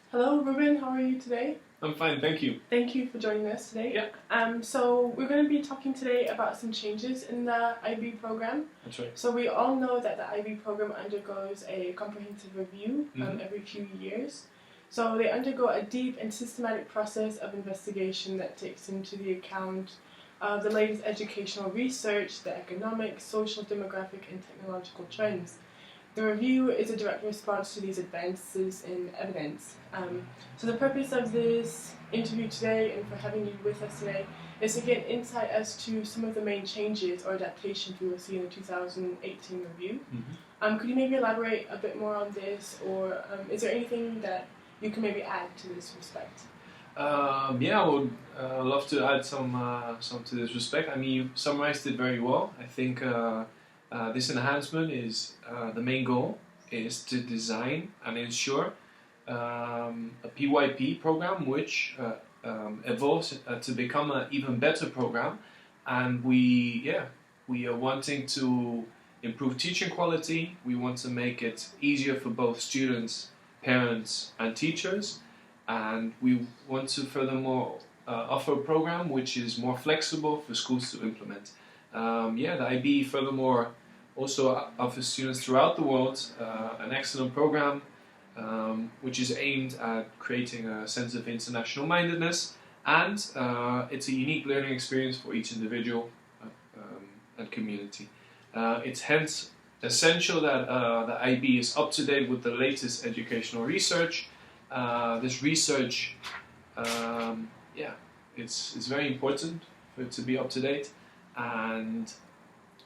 Hello, Ruben. How are you today? I'm fine, thank you. Thank you for joining us today. Yeah. So we're going to be talking today about some changes in the IB program. That's right. So we all know that the IB program undergoes a comprehensive review every few years. So they undergo a deep and systematic process of investigation that takes into the account of the latest educational research, the economic, social, demographic, and technological trends. The review is a direct response to these advances in evidence. So the purpose of this interview today and for having you with us today is to get insight as to some of the main changes or adaptations we will see in the 2018 review. Could you maybe elaborate a bit more on this, or is there anything that you can maybe add to this respect? Yeah, I would love to add some to this respect. I mean, you summarized it very well. I think this enhancement is the main goal is to design and ensure a PYP program which evolves to become an even better program, and we are wanting to improve teaching quality. We want to make it easier for both students, parents, and teachers, and we want to furthermore offer a program which is more flexible for schools to implement. The IB furthermore also offers students throughout the world an excellent program which is aimed at creating a sense of international mindedness, and it's a unique learning experience for each individual and community. It's hence essential that the IB is up to date with the latest educational research. This research, it's very important for it to be up to date, and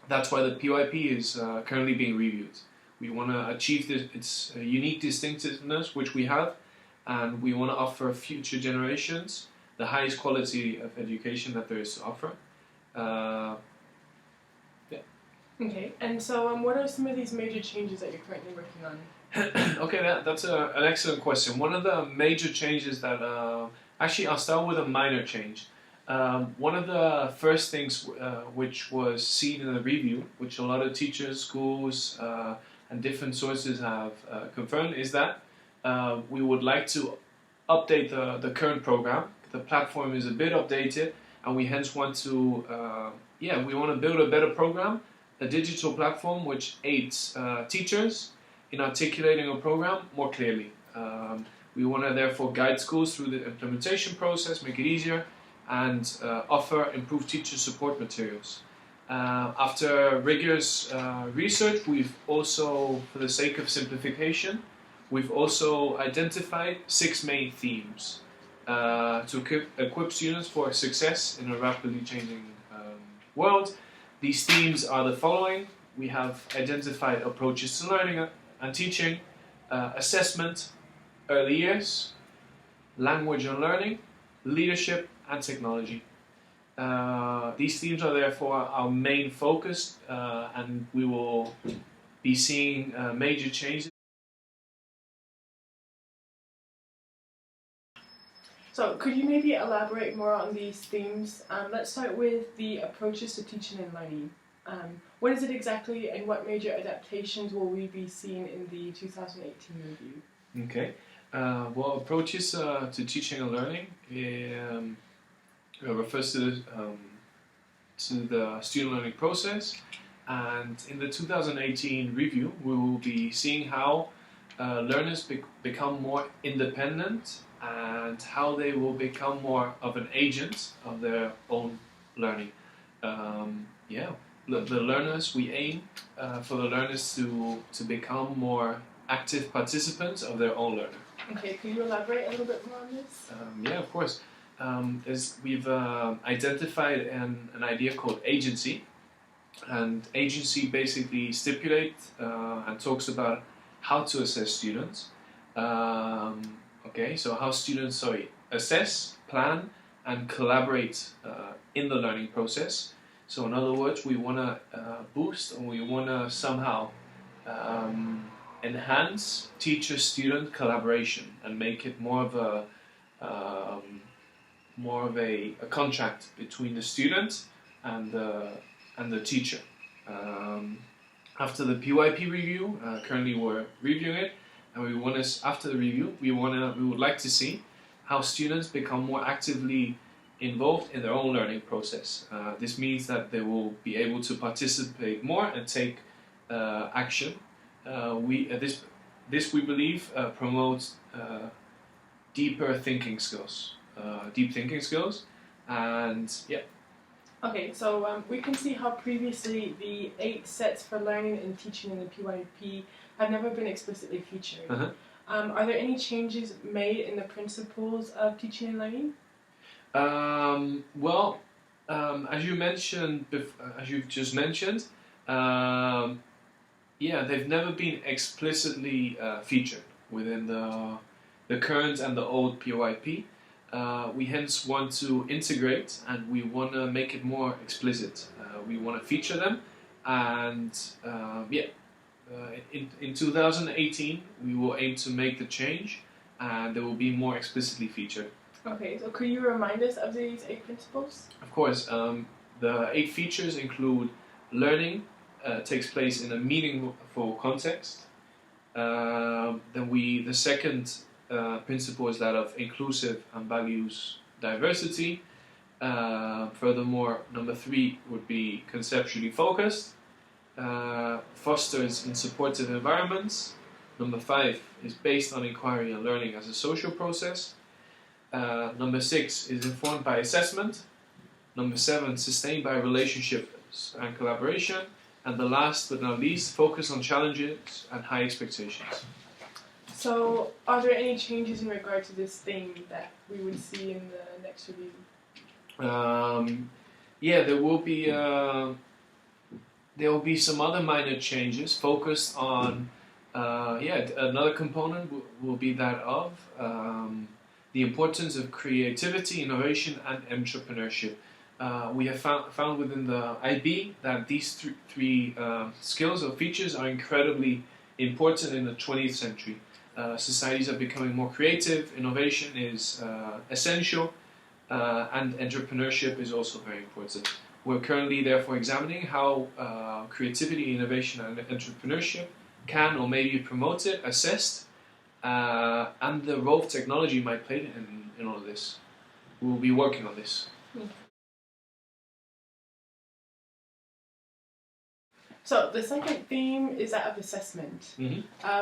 that's why the PYP is currently being reviewed. We want to achieve its unique distinctiveness, which we have, and we want to offer future generations the highest quality of education that there is to offer. Okay, and so what are some of these major changes that you're currently working on? Okay, that's an excellent question. One of the major changes that, actually I'll start with a minor change. One of the first things which was seen in the review, which a lot of teachers, schools, and different sources have confirmed, is that we would like to update the current program. The platform is a bit updated, and we hence want to, we want to build a better program, a digital platform which aids teachers in articulating a program more clearly. We want to therefore guide schools through the implementation process, make it easier, and offer improved teacher support materials. After rigorous research, we've also, for the sake of simplification, we've also identified 6 main themes to equip students for success in a rapidly changing world. These themes are the following. We have identified approaches to learning and teaching, assessment, early years, language and learning, leadership, and technology. These themes are therefore our main focus, and we will be seeing major changes. So could you maybe elaborate more on these themes? Let's start with the approaches to teaching and learning. What is it exactly, and what major adaptations will we be seeing in the 2018 review? Okay. Well, approaches to teaching and learning refers to the student learning process, and in the 2018 review we will be seeing how learners become more independent and how they will become more of an agent of their own learning. The learners, we aim for the learners to become more active participants of their own learning. Okay, can you elaborate a little bit more on this? Of course. We've identified an idea called agency, and agency basically stipulates and talks about how to assess students. So how students assess, plan, and collaborate in the learning process. So in other words, we want to boost, and we want to somehow enhance teacher-student collaboration and make it more of a contract between the student and the teacher. After the PYP review, currently we're reviewing it, and we want to, after the review, we would like to see how students become more actively involved in their own learning process. This means that they will be able to participate more and take action. This we believe promotes deeper thinking skills, deep thinking skills, and yeah. Okay, so we can see how previously the 8 sets for learning and teaching in the PYP have never been explicitly featured. Are there any changes made in the principles of teaching and learning? As you mentioned, as you've just mentioned, yeah, they've never been explicitly featured within the current and the old PYP. We hence want to integrate, and we want to make it more explicit. We want to feature them, and in 2018 we will aim to make the change, and they will be more explicitly featured. Okay, so could you remind us of these 8 principles? Of course. The 8 features include learning takes place in a meaningful context. The second principle is that of inclusive and values diversity. Furthermore, number 3 would be conceptually focused, fosters in supportive environments. Number 5 is based on inquiry and learning as a social process. Number 6 is informed by assessment. Number 7, sustained by relationships and collaboration. And the last but not least, focus on challenges and high expectations. So, are there any changes in regard to this theme that we would see in the next review? Yeah, there will be some other minor changes focused on. Another component will be that of the importance of creativity, innovation, and entrepreneurship. We have found within the IB that these three skills or features are incredibly important in the 20th century. Societies are becoming more creative, innovation is essential, and entrepreneurship is also very important. We're currently therefore examining how creativity, innovation, and entrepreneurship can or may be promoted, assessed, and the role of technology might play in all of this. We will be working on this. So the second theme is that of assessment.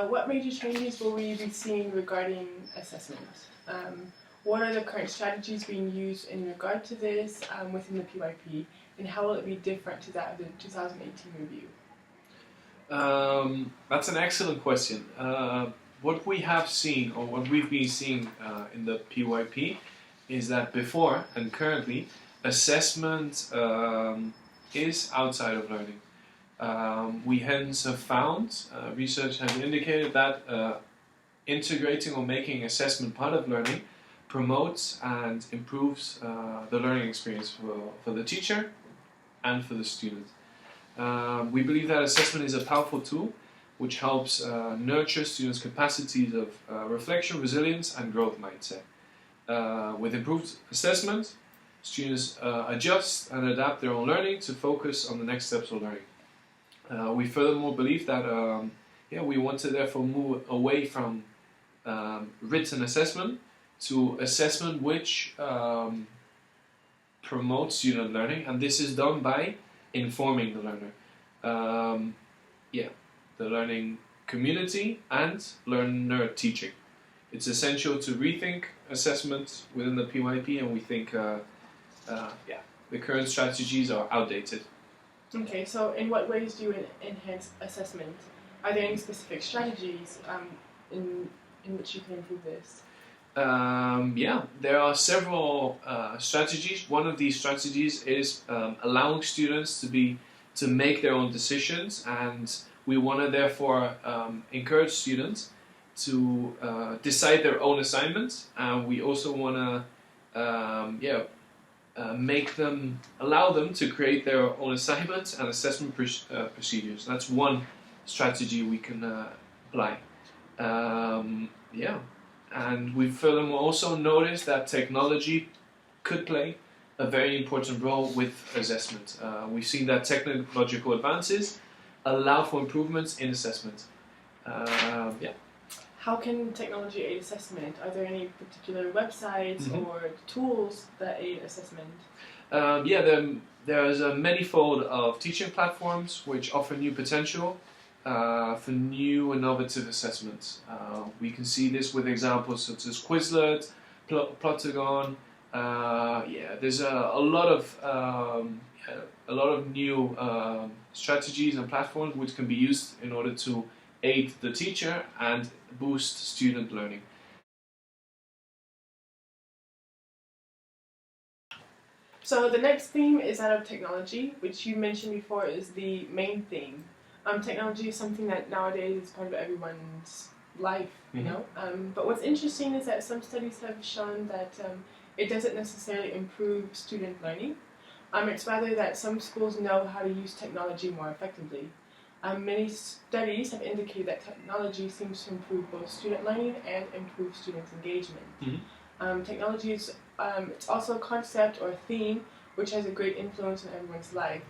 What major changes will we be seeing regarding assessment? What are the current strategies being used in regard to this within the PYP, and how will it be different to that of the 2018 review? That's an excellent question. What we have seen, or what we've been seeing in the PYP, is that before and currently, assessment is outside of learning. We hence have found, research has indicated that integrating or making assessment part of learning promotes and improves the learning experience for the teacher and for the student. We believe that assessment is a powerful tool which helps nurture students' capacities of reflection, resilience, and growth mindset. With improved assessment, students adjust and adapt their own learning to focus on the next steps of learning. We furthermore believe that we want to therefore move away from written assessment to assessment which promotes student learning, and this is done by informing the learner. The learning community and learner teaching. It's essential to rethink assessment within the PYP, and we think the current strategies are outdated. Okay, so in what ways do you enhance assessment? Are there any specific strategies in which you can improve this? There are several strategies. One of these strategies is allowing students to make their own decisions, and we want to therefore encourage students to decide their own assignments. We also want to allow them to create their own assignments and assessment procedures. That's one strategy we can apply. And we furthermore also noticed that technology could play a very important role with assessment. We've seen that technological advances allow for improvements in assessment. how can technology aid assessment? Are there any particular websites or tools that aid assessment? There's a manifold of teaching platforms which offer new potential for new innovative assessments. We can see this with examples such as Quizlet, Plotagon. There's a lot of new strategies and platforms which can be used in order to aid the teacher and boost student learning. So the next theme is that of technology, which you mentioned before is the main theme. Technology is something that nowadays is part of everyone's life, you know. But what's interesting is that some studies have shown that it doesn't necessarily improve student learning. It's rather that some schools know how to use technology more effectively. Many studies have indicated that technology seems to improve both student learning and improve students' engagement. Technology is it's also a concept or a theme which has a great influence on everyone's life.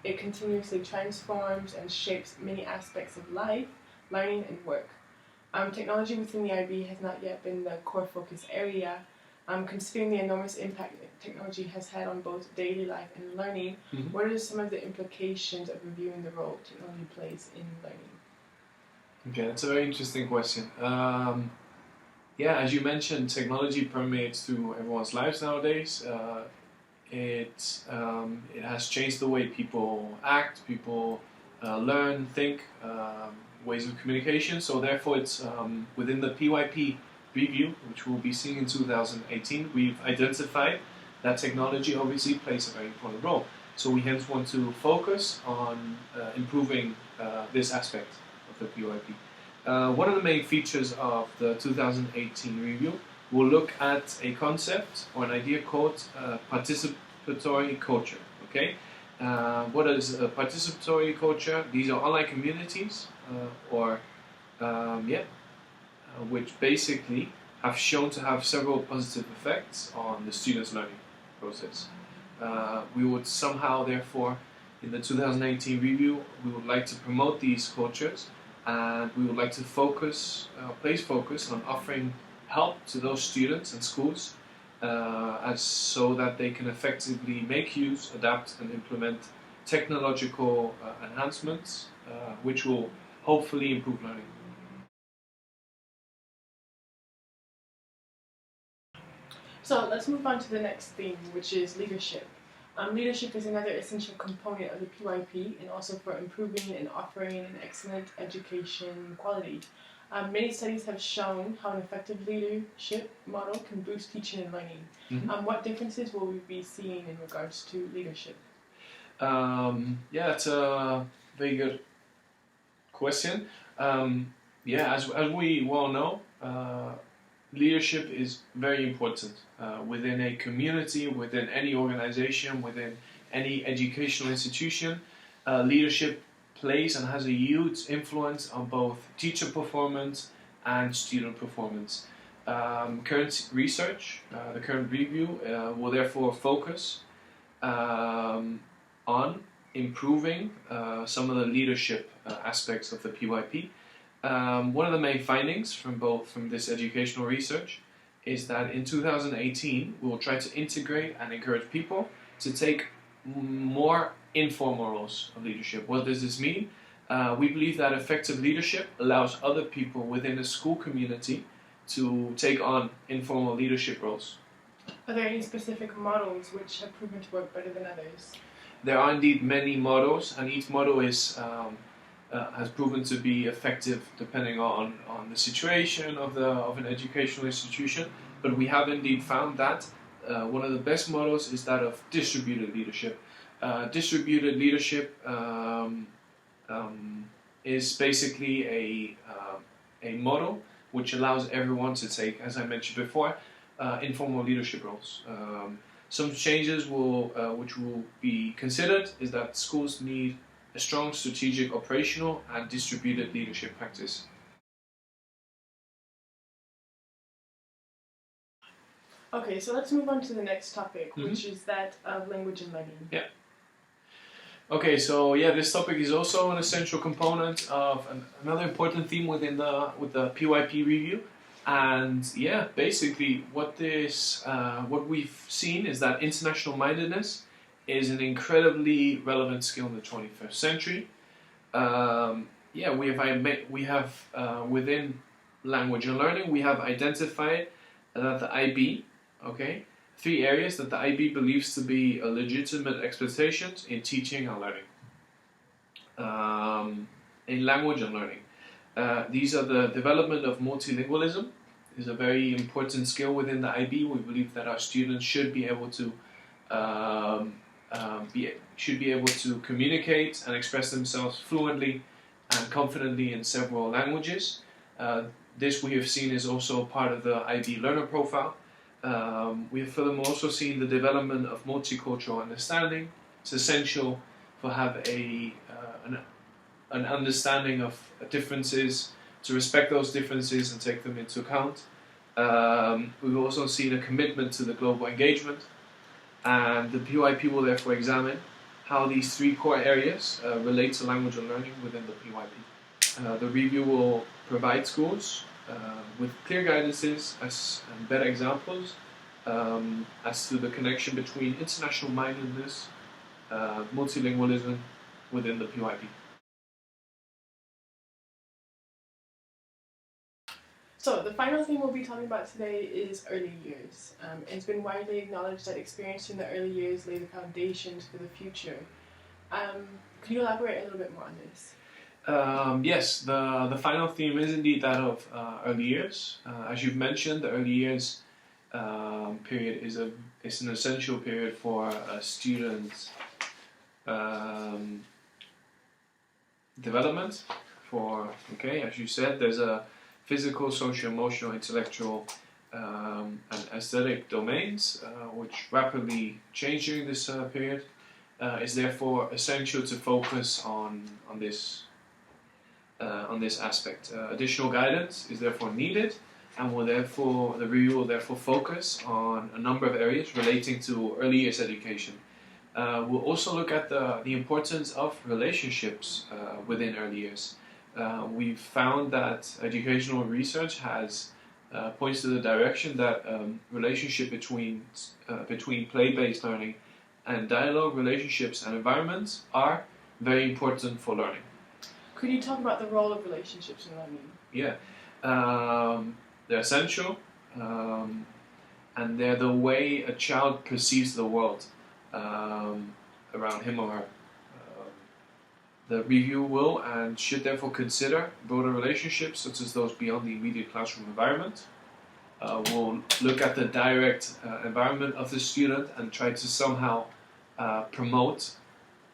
It continuously transforms and shapes many aspects of life, learning, and work. Technology within the IB has not yet been the core focus area. Considering the enormous impact that technology has had on both daily life and learning, what are some of the implications of reviewing the role technology plays in learning? Okay, that's a very interesting question. As you mentioned, technology permeates through everyone's lives nowadays. It has changed the way people act, people learn, think, ways of communication. So therefore, it's within the PYP review, which we'll be seeing in 2018, we've identified that technology obviously plays a very important role. So we hence want to focus on improving this aspect of the PYP. One of the main features of the 2018 review will look at a concept or an idea called participatory culture. Okay, what is a participatory culture? These are online communities, which basically have shown to have several positive effects on the students' learning process. We would somehow, therefore, in the 2018 review, we would like to promote these cultures, and we would like to place focus on offering help to those students and schools so that they can effectively make use, adapt, and implement technological enhancements which will hopefully improve learning. So let's move on to the next theme, which is leadership. Leadership is another essential component of the PYP and also for improving and offering an excellent education quality. Many studies have shown how an effective leadership model can boost teaching and learning. What differences will we be seeing in regards to leadership? That's a very good question. As we well know, leadership is very important within a community, within any organization, within any educational institution. Leadership plays and has a huge influence on both teacher performance and student performance. Current research, the current review, will therefore focus on improving some of the leadership aspects of the PYP. One of the main findings from this educational research is that in 2018 we will try to integrate and encourage people to take more informal roles of leadership. What does this mean? We believe that effective leadership allows other people within a school community to take on informal leadership roles. Are there any specific models which have proven to work better than others? There are indeed many models, and each model has proven to be effective depending on the situation of an educational institution. But we have indeed found that one of the best models is that of distributed leadership. Distributed leadership is basically a model which allows everyone to take, as I mentioned before, informal leadership roles. Some changes which will be considered is that schools need a strong strategic, operational, and distributed leadership practice. Okay, so let's move on to the next topic, which is that of language and learning. Yeah. Okay, so yeah, this topic is also an essential component of another important theme within with the PYP review, and yeah, basically what we've seen is that international mindedness is an incredibly relevant skill in the 21st century. Yeah, we have within language and learning we have identified that the IB, okay, 3 areas that the IB believes to be a legitimate expectations in teaching and learning. In language and learning. These are the development of multilingualism, is a very important skill within the IB. We believe that our students should be able to communicate and express themselves fluently and confidently in several languages. This we have seen is also part of the IB learner profile. We have furthermore also seen the development of multicultural understanding. It's essential for have an understanding of differences, to respect those differences and take them into account. We've also seen a commitment to the global engagement, and the PYP will therefore examine how these 3 core areas relate to language and learning within the PYP. The review will provide schools with clear guidances and better examples as to the connection between international mindedness, multilingualism within the PYP. So the final thing we'll be talking about today is early years. It's been widely acknowledged that experience in the early years lay the foundations for the future. Could you elaborate a little bit more on this? Yes, the final theme is indeed that of early years. As you've mentioned, the early years period is an essential period for a student's development. As you said, there's a physical, social, emotional, intellectual, and aesthetic domains which rapidly change during this period. Is therefore essential to focus on this aspect. Additional guidance is therefore needed, and the review will therefore focus on a number of areas relating to early years education. We'll also look at the importance of relationships within early years. We've found that educational research points to the direction that relationship between play-based learning and dialogue relationships and environments are very important for learning. Could you talk about the role of relationships in learning? Yeah, they're essential, and they're the way a child perceives the world around him or her. The review will and should therefore consider broader relationships, such as those beyond the immediate classroom environment. We'll look at the direct environment of the student and try to somehow promote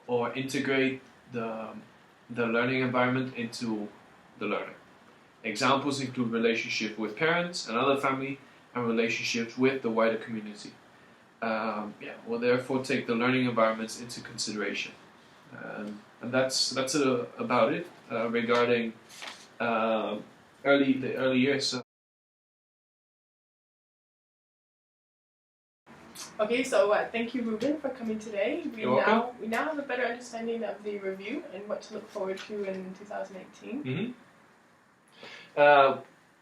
or integrate the learning environment into the learner. Examples include relationship with parents and other family, and relationships with the wider community. We'll therefore take the learning environments into consideration. And that's about it regarding the early years. Okay, so thank you, Ruben, for coming today. You're welcome. We now have a better understanding of the review and what to look forward to in 2018. Mm-hmm.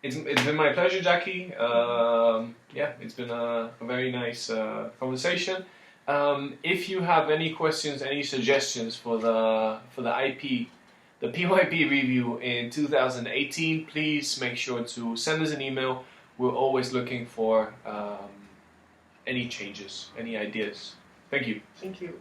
It's been my pleasure, Jackie. It's been a very nice conversation. If you have any questions, any suggestions for the PYP review in 2018, please make sure to send us an email. We're always looking for any changes, any ideas. Thank you. Thank you.